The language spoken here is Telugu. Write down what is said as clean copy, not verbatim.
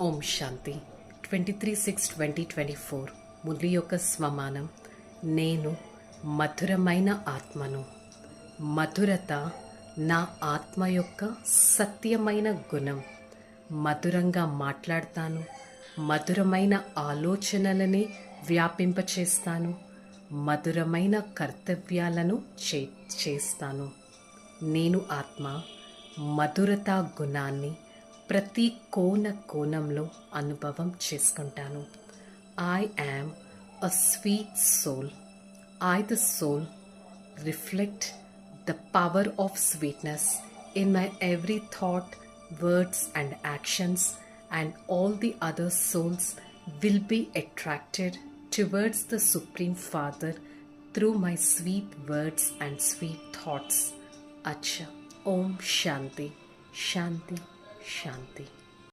ఓం శాంతి 23/6/2024 మురళి యొక్క స్వమానం. నేను మధురమైన ఆత్మను. మధురత నా ఆత్మ యొక్క సత్యమైన గుణం. మధురంగా మాట్లాడతాను, మధురమైన ఆలోచనలని వ్యాపింపచేస్తాను, మధురమైన కర్తవ్యాలను చేస్తాను. నేను ఆత్మ మధురతా గుణాన్ని ప్రతి కోణంలో అనుభవం చేసుకుంటాను. I am a sweet soul. I the soul reflect the power of sweetness in my every thought, words and actions, and all the other souls will be attracted towards the Supreme Father through my sweet words and sweet thoughts. Acha. Om Shanti. Shanti. Shanti.